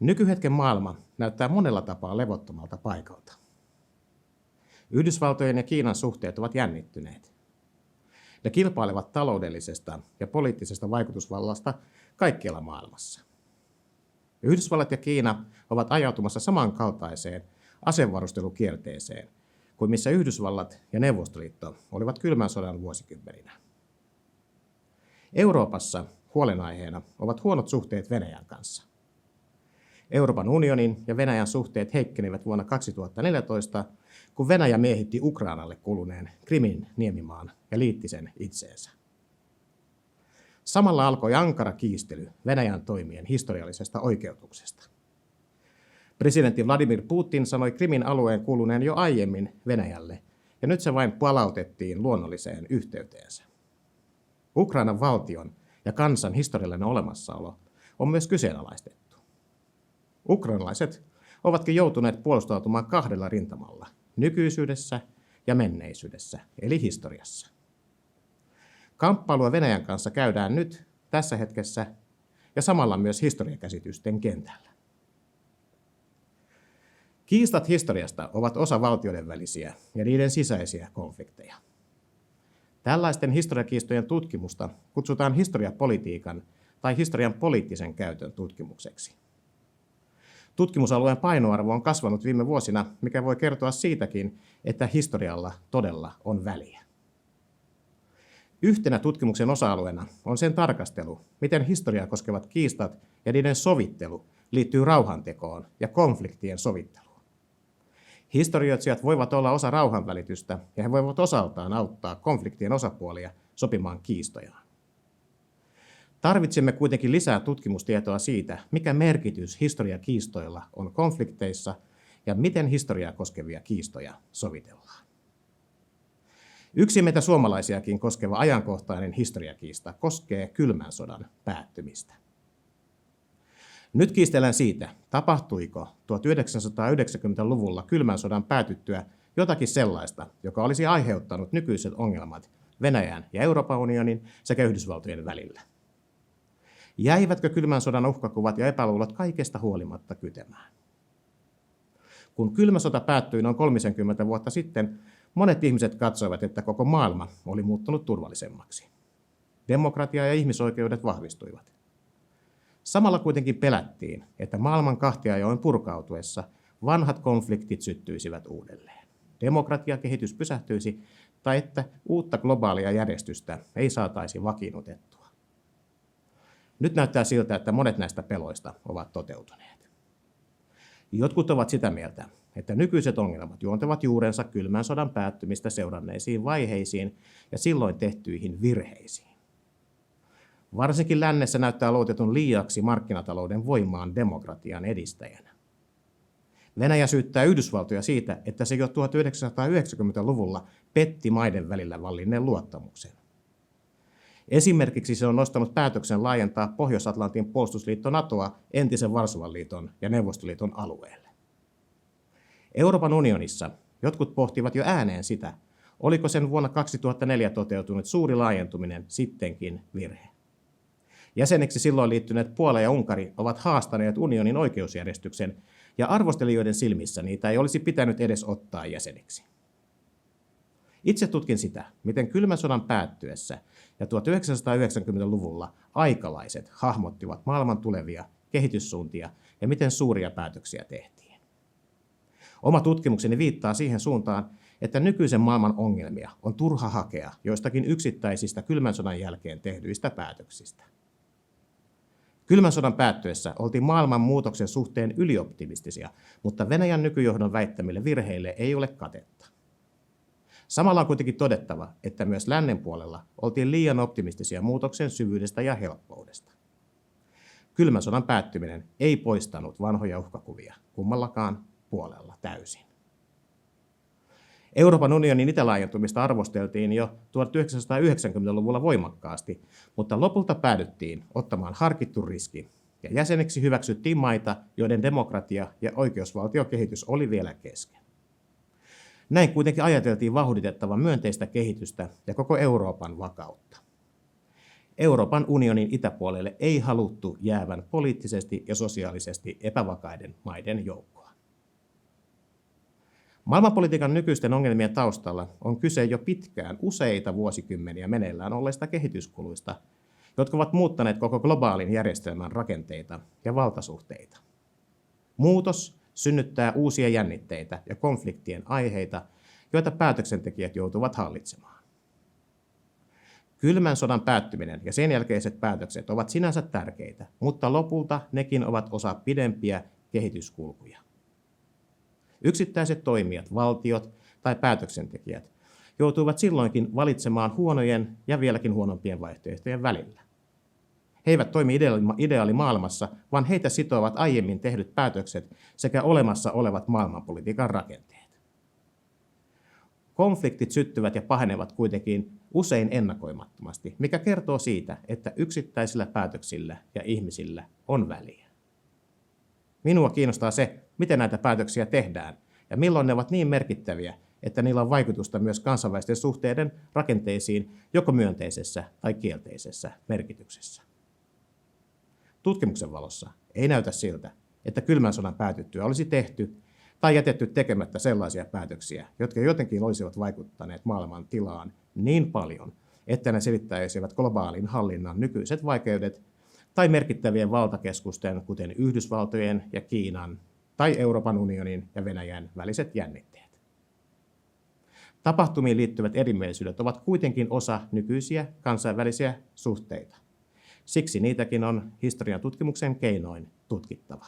Nykyhetken maailma näyttää monella tapaa levottomalta paikalta. Yhdysvaltojen ja Kiinan suhteet ovat jännittyneet. Ne kilpailevat taloudellisesta ja poliittisesta vaikutusvallasta kaikkialla maailmassa. Yhdysvallat ja Kiina ovat ajautumassa samankaltaiseen asevarustelukierteeseen kuin missä Yhdysvallat ja Neuvostoliitto olivat kylmän sodan vuosikymmeninä. Euroopassa huolenaiheena ovat huonot suhteet Venäjän kanssa. Euroopan unionin ja Venäjän suhteet heikkenivät vuonna 2014, kun Venäjä miehitti Ukrainalle kuluneen Krimin niemimaan ja liitti sen itseensä. Samalla alkoi ankara kiistely Venäjän toimien historiallisesta oikeutuksesta. Presidentti Vladimir Putin sanoi Krimin alueen kuuluneen jo aiemmin Venäjälle, ja nyt se vain palautettiin luonnolliseen yhteyteensä. Ukrainan valtion ja kansan historiallinen olemassaolo on myös kyseenalaistettu. Ukrainalaiset ovatkin joutuneet puolustautumaan kahdella rintamalla, nykyisyydessä ja menneisyydessä, eli historiassa. Kamppailua Venäjän kanssa käydään nyt, tässä hetkessä, ja samalla myös historiakäsitysten kentällä. Kiistat historiasta ovat osa valtioiden välisiä ja niiden sisäisiä konflikteja. Tällaisten historiakiistojen tutkimusta kutsutaan historiapolitiikan tai historian poliittisen käytön tutkimukseksi. Tutkimusalueen painoarvo on kasvanut viime vuosina, mikä voi kertoa siitäkin, että historialla todella on väliä. Yhtenä tutkimuksen osa-alueena on sen tarkastelu, miten historiaa koskevat kiistat ja niiden sovittelu liittyy rauhantekoon ja konfliktien sovitteluun. Historioitsijat voivat olla osa rauhanvälitystä ja he voivat osaltaan auttaa konfliktien osapuolia sopimaan kiistojaan. Tarvitsemme kuitenkin lisää tutkimustietoa siitä, mikä merkitys historiakiistoilla on konflikteissa ja miten historiaa koskevia kiistoja sovitellaan. Yksi meitä suomalaisiakin koskeva ajankohtainen historiakiista koskee kylmän sodan päättymistä. Nyt kiistellään siitä, tapahtuiko 1990-luvulla kylmän sodan päätyttyä jotakin sellaista, joka olisi aiheuttanut nykyiset ongelmat Venäjän ja Euroopan unionin sekä Yhdysvaltojen välillä. Jäivätkö kylmän sodan uhkakuvat ja epäluulot kaikesta huolimatta kytemään? Kun kylmä sota päättyi noin 30 vuotta sitten, monet ihmiset katsoivat, että koko maailma oli muuttunut turvallisemmaksi. Demokratia ja ihmisoikeudet vahvistuivat. Samalla kuitenkin pelättiin, että maailman kahtiajaon purkautuessa vanhat konfliktit syttyisivät uudelleen. Demokratiakehitys pysähtyisi tai että uutta globaalia järjestystä ei saataisi vakiinnutettua. Nyt näyttää siltä, että monet näistä peloista ovat toteutuneet. Jotkut ovat sitä mieltä, että nykyiset ongelmat juontavat juurensa kylmän sodan päättymistä seuranneisiin vaiheisiin ja silloin tehtyihin virheisiin. Varsinkin lännessä näyttää luotetun liiaksi markkinatalouden voimaan demokratian edistäjänä. Venäjä syyttää Yhdysvaltoja siitä, että se jo 1990-luvulla petti maiden välillä vallinneen luottamuksen. Esimerkiksi se on nostanut päätöksen laajentaa Pohjois-Atlantin puolustusliitto NATOa entisen Varsovan liiton ja Neuvostoliiton alueelle. Euroopan unionissa jotkut pohtivat jo ääneen sitä, oliko sen vuonna 2004 toteutunut suuri laajentuminen sittenkin virhe. Jäseneksi silloin liittyneet Puola ja Unkari ovat haastaneet unionin oikeusjärjestyksen ja arvostelijoiden silmissä niitä ei olisi pitänyt edes ottaa jäseniksi. Itse tutkin sitä, miten kylmän sodan päättyessä ja 1990-luvulla aikalaiset hahmottivat maailman tulevia kehityssuuntia ja miten suuria päätöksiä tehtiin. Oma tutkimukseni viittaa siihen suuntaan, että nykyisen maailman ongelmia on turha hakea joistakin yksittäisistä kylmän sodan jälkeen tehdyistä päätöksistä. Kylmän sodan päättyessä oltiin maailman muutoksen suhteen ylioptimistisia, mutta Venäjän nykyjohdon väittämille virheille ei ole katetta. Samalla on kuitenkin todettava, että myös lännen puolella oltiin liian optimistisia muutoksen syvyydestä ja helppoudesta. Kylmän sodan päättyminen ei poistanut vanhoja uhkakuvia kummallakaan puolella täysin. Euroopan unionin itälaajentumista arvosteltiin jo 1990-luvulla voimakkaasti, mutta lopulta päädyttiin ottamaan harkittu riski ja jäseneksi hyväksyttiin maita, joiden demokratia ja oikeusvaltiokehitys oli vielä kesken. Näin kuitenkin ajateltiin vauhditettavan myönteistä kehitystä ja koko Euroopan vakautta. Euroopan unionin itäpuolelle ei haluttu jäävän poliittisesti ja sosiaalisesti epävakaiden maiden joukkoa. Maailmanpolitiikan nykyisten ongelmien taustalla on kyse jo pitkään useita vuosikymmeniä meneillään olleista kehityskuluista, jotka ovat muuttaneet koko globaalin järjestelmän rakenteita ja valtasuhteita. Muutos synnyttää uusia jännitteitä ja konfliktien aiheita, joita päätöksentekijät joutuvat hallitsemaan. Kylmän sodan päättyminen ja sen jälkeiset päätökset ovat sinänsä tärkeitä, mutta lopulta nekin ovat osa pidempiä kehityskulkuja. Yksittäiset toimijat, valtiot tai päätöksentekijät joutuivat silloinkin valitsemaan huonojen ja vieläkin huonompien vaihtoehtojen välillä. He eivät toimi ideaalimaailmassa, vaan heitä sitovat aiemmin tehdyt päätökset sekä olemassa olevat maailmanpolitiikan rakenteet. Konfliktit syttyvät ja pahenevat kuitenkin usein ennakoimattomasti, mikä kertoo siitä, että yksittäisillä päätöksillä ja ihmisillä on väliä. Minua kiinnostaa se, miten näitä päätöksiä tehdään ja milloin ne ovat niin merkittäviä, että niillä on vaikutusta myös kansainvälisten suhteiden rakenteisiin joko myönteisessä tai kielteisessä merkityksessä. Tutkimuksen valossa ei näytä siltä, että kylmän sodan päätyttyä olisi tehty tai jätetty tekemättä sellaisia päätöksiä, jotka jotenkin olisivat vaikuttaneet maailman tilaan niin paljon, että ne selittäisivät globaalin hallinnan nykyiset vaikeudet tai merkittävien valtakeskusten, kuten Yhdysvaltojen ja Kiinan tai Euroopan unionin ja Venäjän väliset jännitteet. Tapahtumiin liittyvät erimielisyydet ovat kuitenkin osa nykyisiä kansainvälisiä suhteita. Siksi niitäkin on historian tutkimuksen keinoin tutkittava.